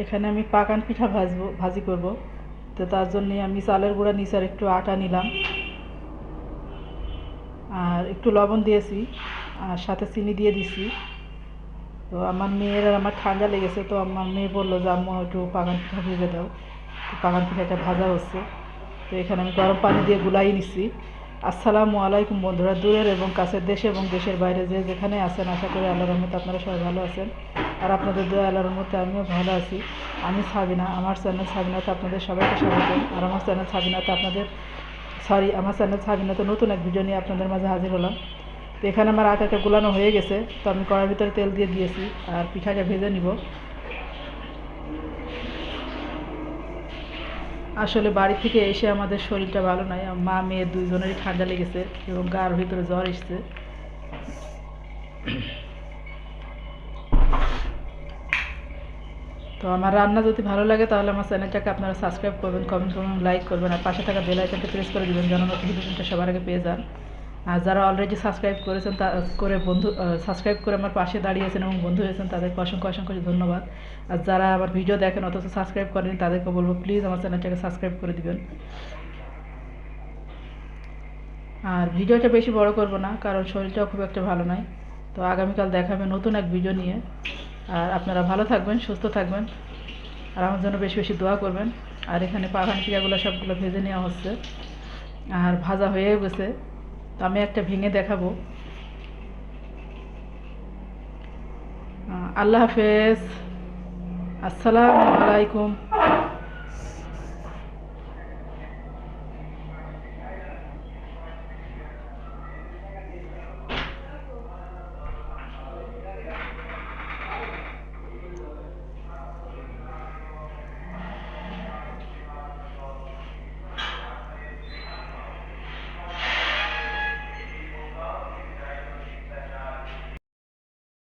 এখানে আমি পাকান পিঠা ভাজি করব। তো তার জন্য আমি চালের গুঁড়া নিচে আর একটু আটা নিলাম, আর একটু লবণ দিয়েছি, আর সাথে চিনি দিয়ে দিছি। তো আমার মেয়ের আর আমার ঠান্ডা লেগেছে, তো আমার মেয়ে বললো যে আম্মু একটু পাকান পিঠা ভেজে দাও। তো পাকান পিঠাটা ভাজা হচ্ছে। তো এখানে আমি গরম পানি দিয়ে গুলাই নিচ্ছি। আসসালামু আলাইকুম বন্ধুরা, দূরের এবং কাছের, দেশে এবং দেশের বাইরে যে যেখানে আছেন, আশা করি আল্লাহর রহমতে আপনারা সবাই ভালো আছেন। আর আপনাদের দোয়া আল্লাহর রহমতে আমিও ভালো আছি। আমি সাবিনা, আমার চ্যানেল সাবিনাতে আপনাদের সবাইকে স্বাগত। আর আমার চ্যানেল সাবিনাতে আমার চ্যানেল সাবিনাতে নতুন এক ভিডিও নিয়ে আপনাদের মাঝে হাজির হলাম। তো এখানে আমার আটাটা গুলানো হয়ে গেছে, তো আমি কড়ার ভিতরে তেল দিয়ে দিয়েছি আর পিঠাটা ভেজে নিব। আসলে বাড়ি থেকে এসে আমাদের শরীরটা ভালো নয়, মা মেয়ে দুইজনেরই ঠান্ডা লেগেছে এবং গার ভিতরে জ্বর এসছে। তো আমার রান্না যদি ভালো লাগে তাহলে আমার চ্যানেলটাকে আপনারা সাবস্ক্রাইব করবেন, কমেন্ট করবেন, লাইক করবেন, আর পাশে থাকা বেল আইকনটা প্রেস করে দেবেন যেন নোটিফিকেশনটা সবার আগে পেয়ে যান। আর যারা অলরেডি সাবস্ক্রাইব করেছেন সাবস্ক্রাইব করে আমার পাশে দাঁড়িয়েছেন এবং বন্ধু হয়েছেন, তাদেরকে অসংখ্য অসংখ্য ধন্যবাদ। আর যারা আমার ভিডিও দেখেন অথচ সাবস্ক্রাইব করেন, তাদেরকে বলবো প্লিজ আমার চ্যানেলটাকে সাবস্ক্রাইব করে দিবেন। আর ভিডিওটা বেশি বড় করব না, কারণ শরীরটাও খুব একটা ভালো নয়। তো আগামীকাল দেখাবে নতুন এক ভিডিও নিয়ে। আর আপনারা ভালো থাকবেন, সুস্থ থাকবেন, আর আমার জন্য বেশি বেশি দোয়া করবেন। আর এখানে পাখান পিঠাগুলো সবগুলো ভেজে নেওয়া হচ্ছে, আর ভাজা হয়ে গেছে। তো আমি একটা ভেঙে দেখাবো। আল্লাহ হাফেজ, আসসালামু আলাইকুম।